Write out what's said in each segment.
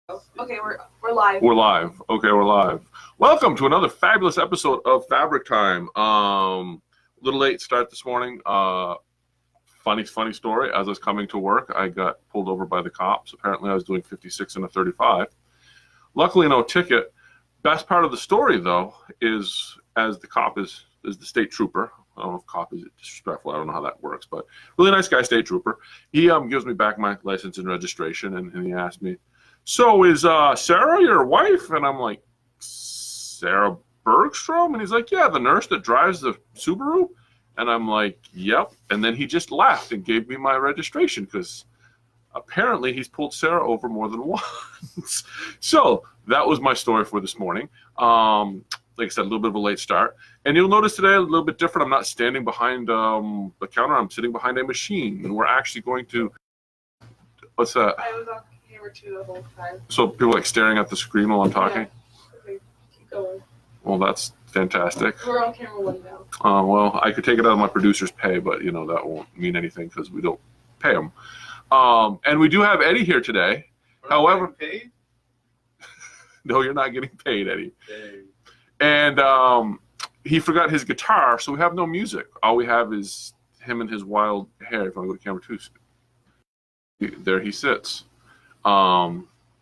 Okay, we're live. We're live. Okay, we're live. Welcome to another fabulous episode of Fabric Time. A little late start this morning. Funny story. As I was coming to work, I got pulled over by the cops. Apparently, I was doing 56 and a 35. Luckily, no ticket. Best part of the story, though, is as the cop is the state trooper. I don't know if cop is disrespectful. I don't know how that works, but really nice guy, state trooper. He gives me back my license and registration, and he asked me, "So is Sarah your wife?" And I'm like, "Sarah Bergstrom?" And he's like, "Yeah, the nurse that drives the Subaru." And I'm like, "Yep." And then he just laughed and gave me my registration because apparently he's pulled Sarah over more than once. So that was my story for this morning. Like I said, a little bit of a late start. And you'll notice today a little bit different. I'm not standing behind the counter. I'm sitting behind a machine. And we're actually going to, what's that? I was on camera too the whole time. So people like staring at the screen while I'm talking? Yeah. Okay, keep going. Well, that's fantastic. We're on camera one now. Well, I could take it out of my producer's pay, but you know that won't mean anything because we don't pay them. And we do have Eddie here today. However, paid? No, you're not getting paid, Eddie. Dang. And he forgot his guitar, so we have no music. All we have is him and his wild hair. If I go to camera two, there he sits.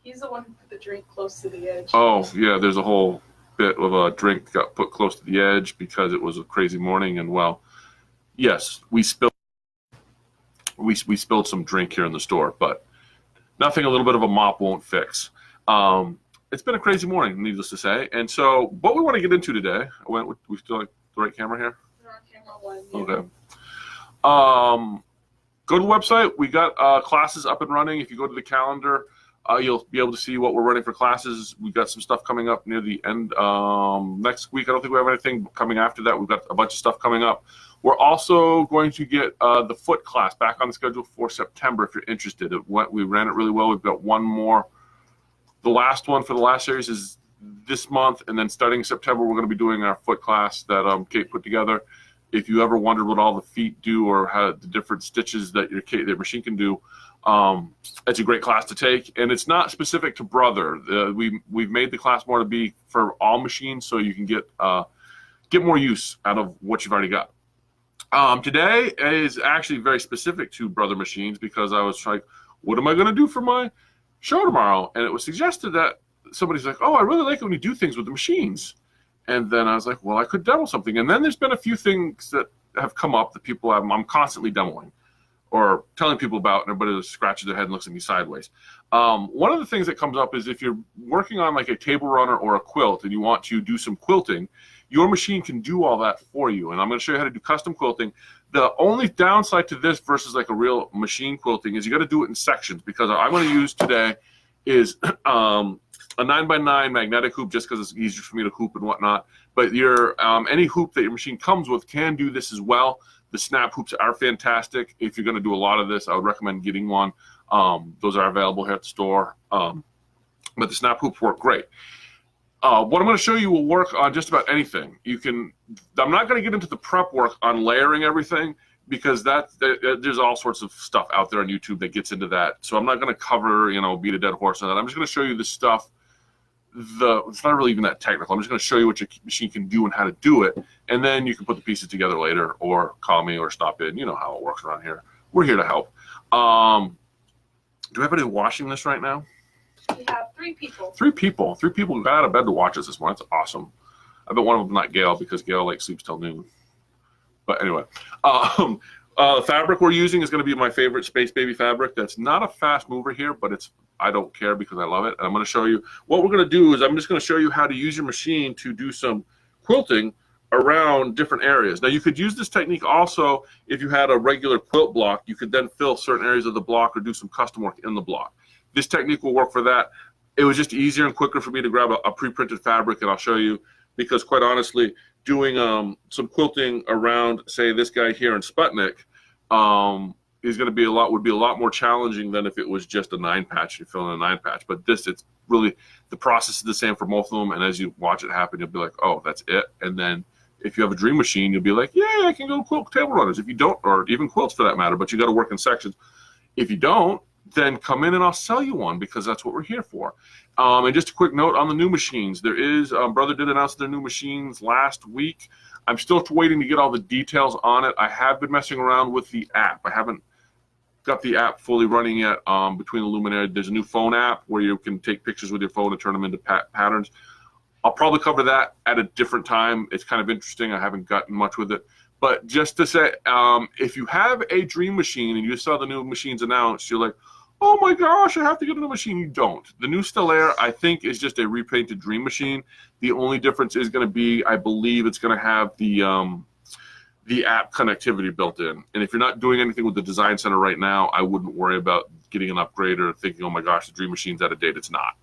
He's the one who put the drink close to the edge. Oh, yeah, there's a whole bit of a drink that got put close to the edge because it was a crazy morning. And, well, yes, we spilled some drink here in the store, but nothing a little bit of a mop won't fix. It's been a crazy morning, needless to say. And so what we want to get into today, we still like the right camera here? We're on camera one. Yeah. Okay. Go to the website. We got classes up and running. If you go to the calendar, you'll be able to see what we're running for classes. We've got some stuff coming up near the end next week. I don't think we have anything coming after that. We've got a bunch of stuff coming up. We're also going to get the foot class back on the schedule for September if you're interested. We ran it really well. We've got one more. The last one for the last series is this month, and then starting September, we're going to be doing our foot class that Kate put together. If you ever wondered what all the feet do or how the different stitches that your machine can do, it's a great class to take, and it's not specific to Brother. We've made the class more to be for all machines, so you can get more use out of what you've already got. Today is actually very specific to Brother machines because I was like, what am I going to do for my show tomorrow? And it was suggested that somebody's like, oh, I really like it when you do things with the machines. And then I was like, well, I could demo something. And then there's been a few things that have come up that I'm constantly demoing or telling people about, and everybody just scratches their head and looks at me sideways. One of the things that comes up is if you're working on like a table runner or a quilt and you want to do some quilting, your machine can do all that for you. And I'm going to show you how to do custom quilting. The only downside to this versus like a real machine quilting is you got to do it in sections, because what I'm going to use today is a 9x9 magnetic hoop just because it's easier for me to hoop and whatnot. But any hoop that your machine comes with can do this as well. The snap hoops are fantastic. If you're going to do a lot of this, I would recommend getting one. Those are available here at the store. But the snap hoops work great. What I'm going to show you will work on just about anything. I'm not going to get into the prep work on layering everything because there's all sorts of stuff out there on YouTube that gets into that. So I'm not going to cover, beat a dead horse on that. I'm just going to show you the stuff. It's not really even that technical. I'm just going to show you what your machine can do and how to do it, and then you can put the pieces together later, or call me or stop in. You know how it works around here. We're here to help. Do we have anybody watching this right now? We have 3 people. 3 people. 3 people got out of bed to watch us this morning. That's awesome. I bet one of them not Gail, because Gail sleeps till noon. But anyway, the fabric we're using is going to be my favorite Space Baby fabric. That's not a fast mover here, but I don't care because I love it. And I'm going to show you what we're going to do. I'm just going to show you how to use your machine to do some quilting around different areas. Now, you could use this technique also if you had a regular quilt block. You could then fill certain areas of the block or do some custom work in the block. This technique will work for that. It was just easier and quicker for me to grab a pre-printed fabric, and I'll show you, because quite honestly, doing some quilting around, say, this guy here in Sputnik would be a lot more challenging than if it was just a 9-patch. You're filling a 9-patch, but it's really, the process is the same for both of them. And as you watch it happen, you'll be like, oh, that's it. And then if you have a dream machine, you'll be like, yeah, I can go quilt table runners. If you don't, or even quilts for that matter, but you got to work in sections. If you don't, then come in and I'll sell you one, because that's what we're here for. And just a quick note on the new machines. There is, Brother did announce their new machines last week. I'm still waiting to get all the details on it. I have been messing around with the app. I haven't got the app fully running yet. Between the Luminaire, there's a new phone app where you can take pictures with your phone and turn them into patterns. I'll probably cover that at a different time. It's kind of interesting. I haven't gotten much with it. But just to say, if you have a dream machine and you saw the new machines announced, you're like, oh my gosh, I have to get a new machine. You don't. The new Stellaire, I think, is just a repainted dream machine. The only difference is going to be, I believe it's going to have the app connectivity built in. And if you're not doing anything with the design center right now, I wouldn't worry about getting an upgrade or thinking, oh my gosh, the dream machine's out of date. It's not.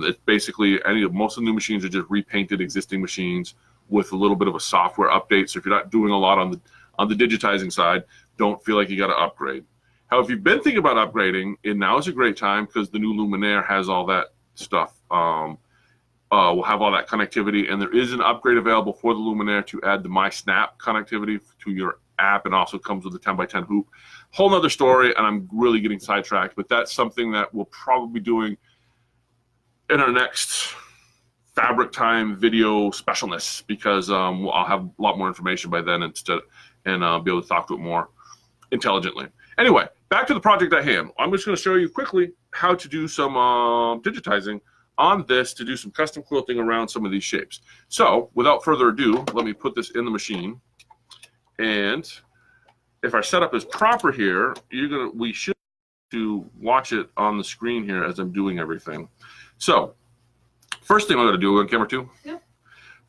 It's basically most of the new machines are just repainted existing machines with a little bit of a software update. So if you're not doing a lot on the digitizing side, don't feel like you got to upgrade. How if you've been thinking about upgrading, and now is a great time because the new Luminaire has all that stuff. We'll have all that connectivity, and there is an upgrade available for the Luminaire to add the My Snap connectivity to your app, and also comes with a 10x10 hoop. Whole nother story, and I'm really getting sidetracked, but that's something that we'll probably be doing in our next Fabric Time video specialness, because I'll have a lot more information by then and be able to talk to it more intelligently. Anyway, back to the project at hand. I'm just going to show you quickly how to do some digitizing on this to do some custom quilting around some of these shapes. So without further ado, let me put this in the machine. And if our setup is proper here, we should to watch it on the screen here as I'm doing everything. So first thing I'm going to do, on camera 2? Yeah.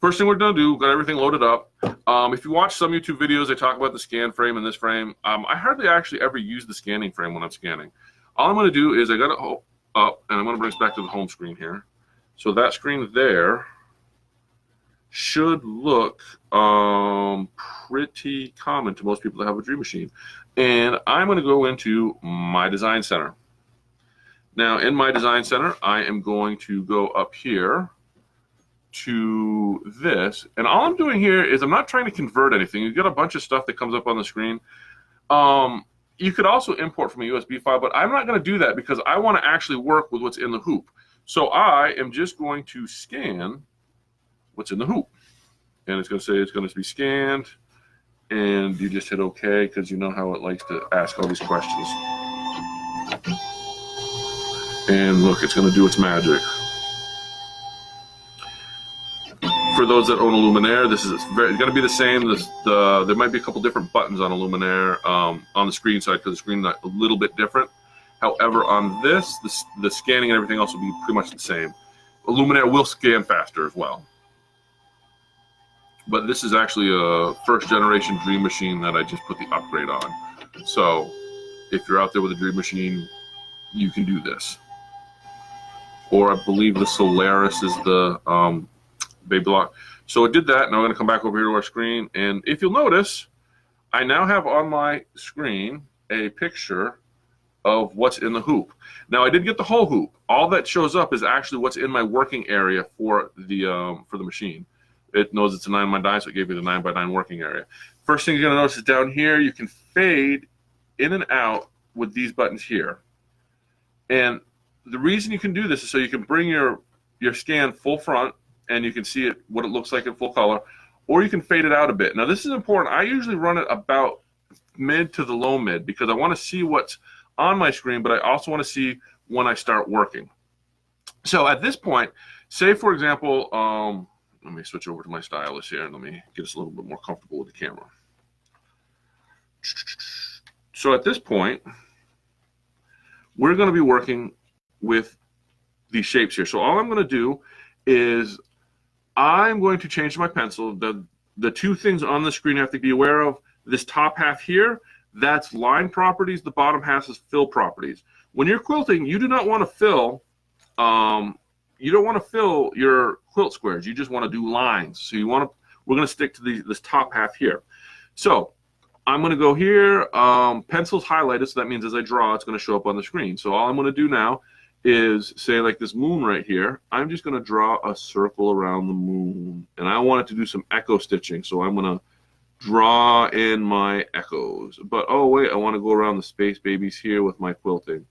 First thing we're going to do, got everything loaded up. If you watch some YouTube videos, they talk about the scan frame and this frame. I hardly actually ever use the scanning frame when I'm scanning. All I'm going to do is I got it up, and I'm going to bring us back to the home screen here. So that screen there should look pretty common to most people that have a Dream Machine. And I'm going to go into my Design Center. Now, in my Design Center, I am going to go up here to this, and all I'm doing here is I'm not trying to convert anything. You've got a bunch of stuff that comes up on the screen. You could also import from a USB file, but I'm not going to do that because I want to actually work with what's in the hoop. So I am just going to scan what's in the hoop, and it's going to say it's going to be scanned, and you just hit OK because you know how it likes to ask all these questions. And look, it's going to do its magic. For those that own a Luminaire, this is going to be the same. There might be a couple different buttons on a Luminaire on the screen side because the screen is a little bit different. However, on this, the scanning and everything else will be pretty much the same. A Luminaire will scan faster as well. But this is actually a first generation Dream Machine that I just put the upgrade on. So if you're out there with a Dream Machine, you can do this. Or I believe the Solaris is the baby lock. So it did that. Now we're going to come back over here to our screen, and if you'll notice, I now have on my screen a picture of what's in the hoop. Now I did get the whole hoop. All that shows up is actually what's in my working area for the machine. It knows it's a 9x9, so it gave me the 9x9 working area. First thing you're going to notice is down here you can fade in and out with these buttons here. And the reason you can do this is so you can bring your scan full front, and you can see it what it looks like in full color, or you can fade it out a bit. Now this is important. I usually run it about mid to the low mid because I want to see what's on my screen, but I also want to see when I start working. So at this point, say for example, let me switch over to my stylus here and let me get us a little bit more comfortable with the camera. So at this point, we're going to be working with these shapes here. So all I'm going to do is I'm going to change my pencil. The two things on the screen you have to be aware of, this top half here, that's line properties. The bottom half is fill properties. When you're quilting, you do not want to fill your quilt squares. You just want to do lines. So we're going to stick to this top half here. So I'm going to go here, pencil's highlighted, so that means as I draw, it's going to show up on the screen. So all I'm going to do now is say like this moon right here, I'm just going to draw a circle around the moon, and I want it to do some echo stitching, so I'm going to draw in my echoes. But oh wait, I want to go around the space babies here with my quilting.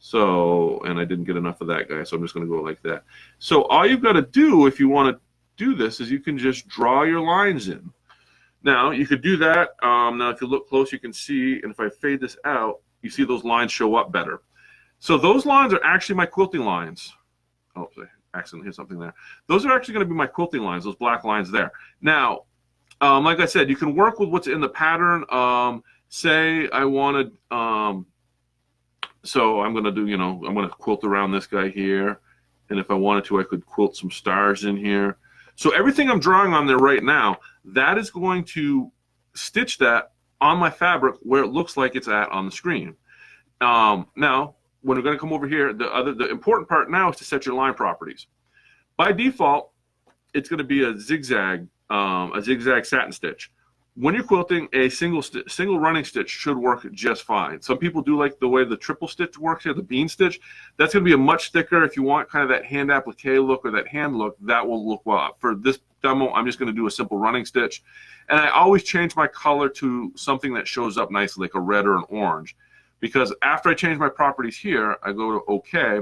So, and I didn't get enough of that guy, so I'm just going to go like that. So all you've got to do if you want to do this is you can just draw your lines in. Now, you could do that. Now, if you look close, you can see, and if I fade this out, you see those lines show up better. So those lines are actually my quilting lines. Oh, I accidentally hit something there. Those are actually going to be my quilting lines, those black lines there. Now, like I said, you can work with what's in the pattern. Say I wanted, so I'm going to do, I'm going to quilt around this guy here. And if I wanted to, I could quilt some stars in here. So everything I'm drawing on there right now, that is going to stitch that on my fabric where it looks like it's at on the screen. Now, when we're going to come over here, the important part now is to set your line properties. By default, it's going to be a zigzag satin stitch. When you're quilting, a single running stitch should work just fine. Some people do like the way the triple stitch works here, the bean stitch. That's going to be a much thicker. If you want kind of that hand applique look or that hand look, that will look well. For this demo, I'm just going to do a simple running stitch. And I always change my color to something that shows up nicely, like a red or an orange. Because after I change my properties here, I go to OK.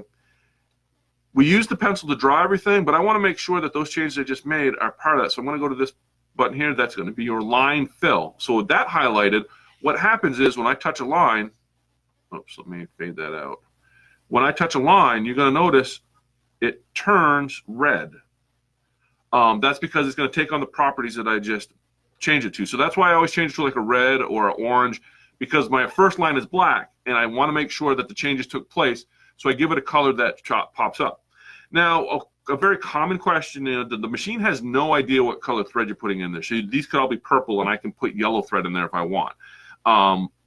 We use the pencil to draw everything, but I want to make sure that those changes I just made are part of that. So I'm going to go to this button here. That's going to be your line fill. So with that highlighted, what happens is when I touch a line, oops, let me fade that out. When I touch a line, you're going to notice it turns red. That's because it's going to take on the properties that I just changed it to. So that's why I always change it to like a red or an orange, because my first line is black, and I want to make sure that the changes took place. So I give it a color that pops up. Now, a very common question is the machine has no idea what color thread you're putting in there. So these could all be purple, and I can put yellow thread in there if I want.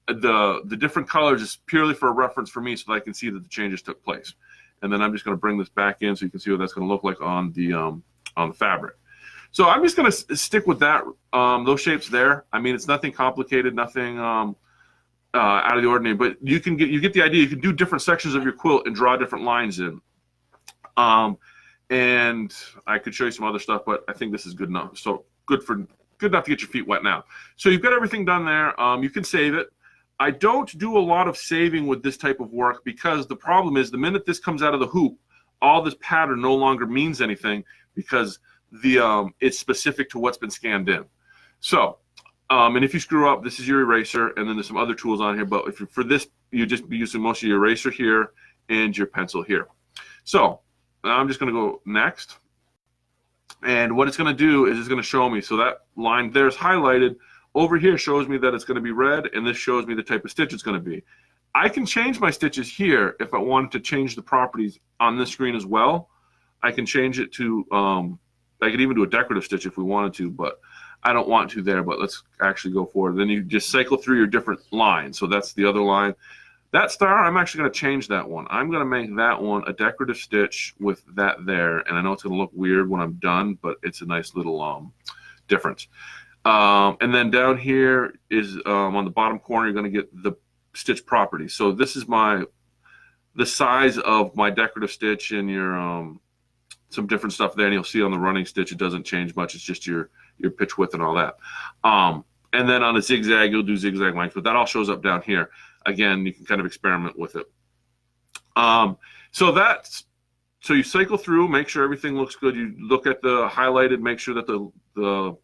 The different colors is purely for a reference for me so that I can see that the changes took place. And then I'm just going to bring this back in so you can see what that's going to look like on the fabric. So I'm just going to stick with that, those shapes there. I mean, it's nothing complicated, nothing out of the ordinary, but you get the idea. You can do different sections of your quilt and draw different lines in. And I could show you some other stuff, but I think this is good enough. So good enough to get your feet wet now. So you've got everything done there. You can save it. I don't do a lot of saving with this type of work because the problem is the minute this comes out of the hoop, all this pattern no longer means anything because it's specific to what's been scanned in. So, and if you screw up, this is your eraser, and then there's some other tools on here. But if for this, you just be using most of your eraser here and your pencil here. So I'm just going to go next. And what it's going to do is it's going to show me. So that line there is highlighted. Over here shows me that it's going to be red, and this shows me the type of stitch it's going to be. I can change my stitches here if I wanted to change the properties on this screen as well. I can change it to, I could even do a decorative stitch if we wanted to, but I don't want to there, but let's actually go for it. Then you just cycle through your different lines. So that's the other line. That star, I'm actually going to change that one. I'm going to make that one a decorative stitch with that there. And I know it's going to look weird when I'm done, but it's a nice little difference. And then down here is on the bottom corner, you're going to get the stitch properties. So this is the size of my decorative stitch and your some different stuff there. And you'll see on the running stitch, it doesn't change much. It's just your pitch width and all that. And then on a zigzag, you'll do zigzag length, but that all shows up down here. Again, you can kind of experiment with it. So you cycle through, make sure everything looks good. You look at the highlighted, make sure that the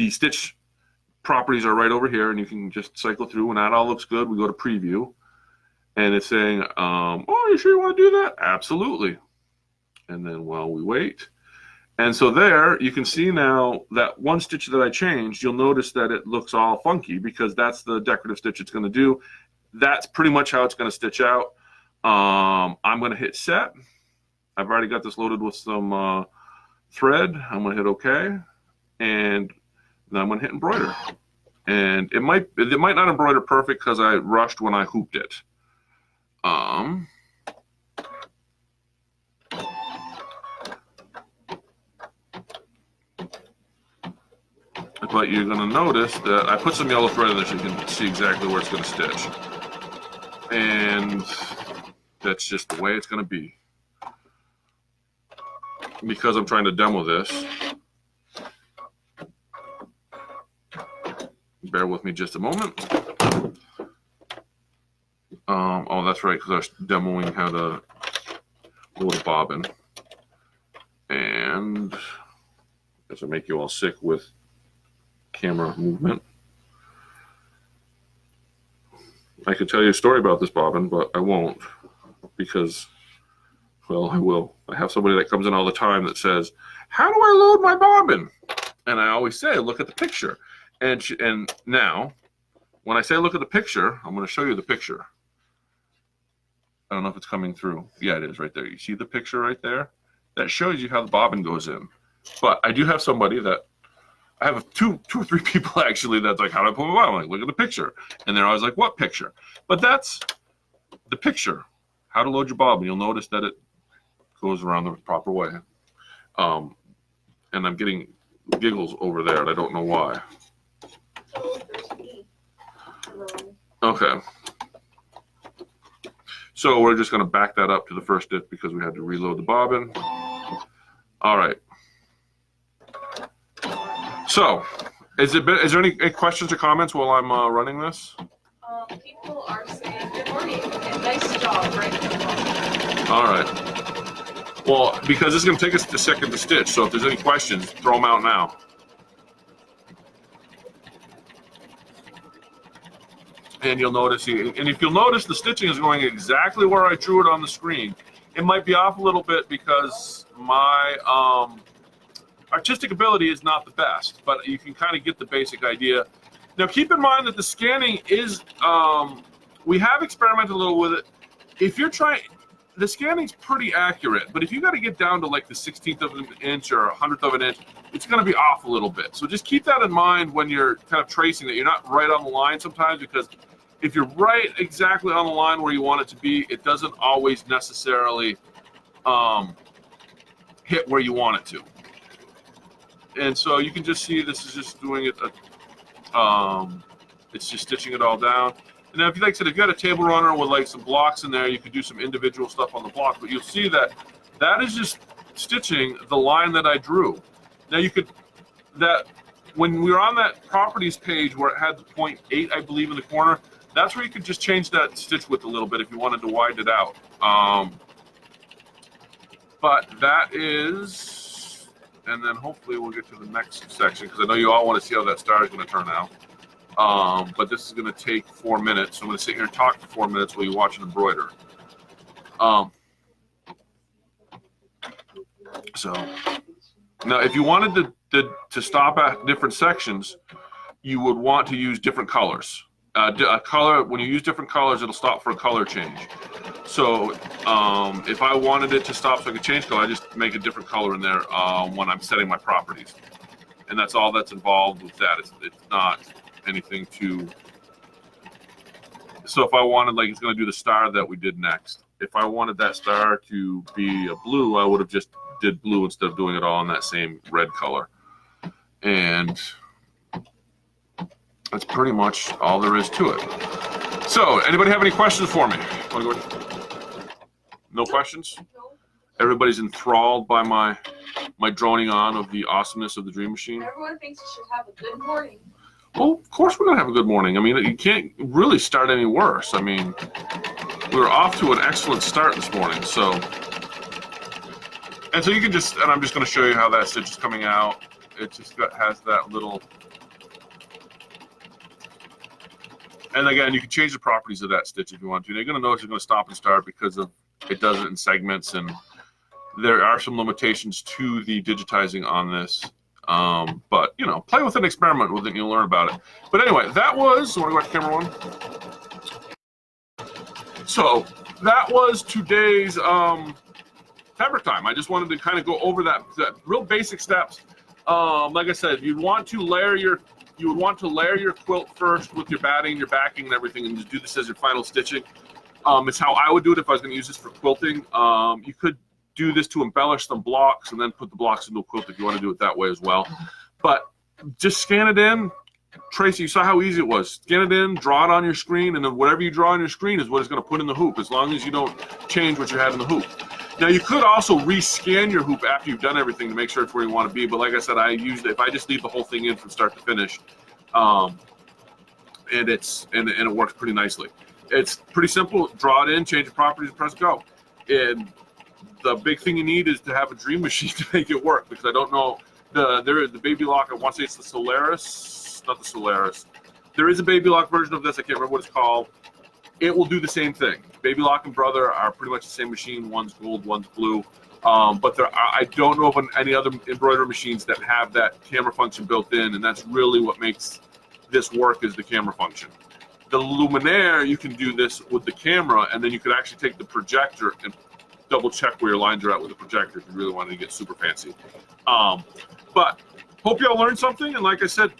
stitch properties are right over here, and you can just cycle through. When that all looks good, we go to preview, and it's saying, "Oh, you sure you want to do that?" Absolutely. And then while we wait. And so there, you can see now that one stitch that I changed, you'll notice that it looks all funky because that's the decorative stitch it's going to do. That's pretty much how it's going to stitch out. I'm going to hit set. I've already got this loaded with some thread. I'm going to hit OK. And then I'm going to hit embroider. And it might not embroider perfect because I rushed when I hooped it. But you're going to notice that I put some yellow thread in there so you can see exactly where it's going to stitch. And that's just the way it's going to be. Because I'm trying to demo this, bear with me just a moment. Oh, that's right, because I was demoing how to load a bobbin. And does it make you all sick with camera movement? I could tell you a story about this bobbin, but I won't because, well, I will. I have somebody that comes in all the time that says, "How do I load my bobbin?" And I always say, "Look at the picture." And now, when I say look at the picture, I'm going to show you the picture. I don't know if it's coming through. Yeah, it is right there. You see the picture right there? That shows you how the bobbin goes in. But I do have somebody that I have two or three people actually that's like, "How do I put my bobbin?" I'm like, "Look at the picture." And they're always like, "What picture?" But that's the picture. How to load your bobbin. You'll notice that it goes around the proper way. And I'm getting giggles over there, and I don't know why. Okay. So we're just going to back that up to the first stitch because we had to reload the bobbin. All right. So, is there any questions or comments while I'm running this? People are saying good morning and nice job, right? All right. Well, because this is going to take us a second to stitch, so if there's any questions, throw them out now. And you'll notice, and if you'll notice, the stitching is going exactly where I drew it on the screen. It might be off a little bit because my artistic ability is not the best, but you can kind of get the basic idea. Now, keep in mind that the scanning is, we have experimented a little with it. If you're trying, the scanning's pretty accurate, but if you got to get down to like the 16th of an inch or 100th of an inch, it's going to be off a little bit. So just keep that in mind when you're kind of tracing that you're not right on the line sometimes, because if you're right exactly on the line where you want it to be, it doesn't always necessarily hit where you want it to. And so you can just see this is just doing it, it's just stitching it all down. And now, if you like I said, if you got a table runner with like some blocks in there, you could do some individual stuff on the block, but you'll see that that is just stitching the line that I drew. Now you could, that when we were on that properties page where it had the 0.8, I believe, in the corner, that's where you could just change that stitch width a little bit if you wanted to widen it out. But that is, and then hopefully we'll get to the next section because I know you all want to see how that star is going to turn out. But this is going to take 4 minutes. So I'm going to sit here and talk for 4 minutes while you watch an embroider. So now, if you wanted to stop at different sections, you would want to use different colors. A color, when you use different colors, it'll stop for a color change. So if I wanted it to stop so I could change color, I just make a different color in there when I'm setting my properties. And that's all that's involved with that. It's not anything too. So if I wanted, like, it's going to do the star that we did next. If I wanted that star to be a blue, I would have just did blue instead of doing it all in that same red color. And that's pretty much all there is to it. So, anybody have any questions for me? No questions? No. Everybody's enthralled by my droning on of the awesomeness of the Dream Machine. Everyone thinks you should have a good morning. Well, of course we're going to have a good morning. I mean, you can't really start any worse. I mean, we were off to an excellent start this morning. So, and so you can just, and I'm just going to show you how that stitch is coming out. It just has that little, and again, you can change the properties of that stitch if you want to. You're going to notice it's going to stop and start because of it does it in segments, and there are some limitations to the digitizing on this. But, you know, play with it, experiment with it, and you'll learn about it. But anyway, that was, I want to go back to camera one. So that was today's fabric time. I just wanted to kind of go over that real basic steps. Like I said, you would want to layer your quilt first with your batting, your backing, and everything, and just do this as your final stitching. It's how I would do it if I was going to use this for quilting. You could do this to embellish some blocks and then put the blocks into a quilt if you want to do it that way as well. But just scan it in. Tracy, you saw how easy it was. Scan it in, draw it on your screen, and then whatever you draw on your screen is what it's going to put in the hoop, as long as you don't change what you have in the hoop. Now, you could also rescan your hoop after you've done everything to make sure it's where you want to be. But like I said, if I just leave the whole thing in from start to finish, and it works pretty nicely. It's pretty simple. Draw it in, change the properties, and press go. And the big thing you need is to have a dream machine to make it work, because I don't know the Baby Lock. I want to say it's the Solaris, not the Solaris. There is a Baby Lock version of this. I can't remember what it's called. It will do the same thing. Baby Lock and Brother are pretty much the same machine. One's gold, one's blue. But I don't know of any other embroidery machines that have that camera function built in, and that's really what makes this work, is the camera function. The Luminaire, you can do this with the camera, and then you could actually take the projector and double check where your lines are at with the projector if you really wanted to get super fancy. But hope y'all learned something, and like I said,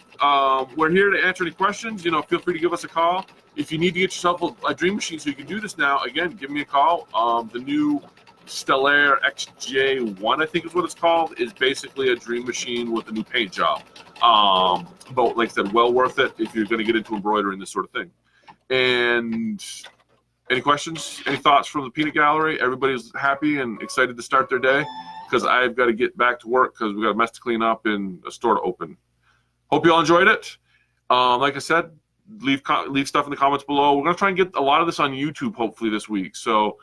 we're here to answer any questions. Feel free to give us a call. If you need to get yourself a dream machine so you can do this now, again, give me a call. The new Stellaire XJ1, I think is what it's called, is basically a dream machine with a new paint job. But like I said, well worth it if you're going to get into embroidery and this sort of thing. And any questions, any thoughts from the peanut gallery? Everybody's happy and excited to start their day, because I've got to get back to work because we've got a mess to clean up and a store to open. Hope you all enjoyed it. Like I said, leave stuff in the comments below. We're going to try and get a lot of this on YouTube hopefully this week. So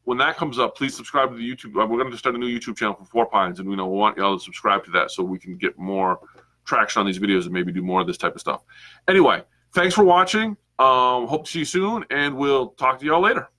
when that comes up, please subscribe to the YouTube. We're going to start a new YouTube channel for Four Pines, and we want y'all to subscribe to that so we can get more traction on these videos and maybe do more of this type of stuff. Anyway, thanks for watching. Hope to see you soon, and we'll talk to y'all later.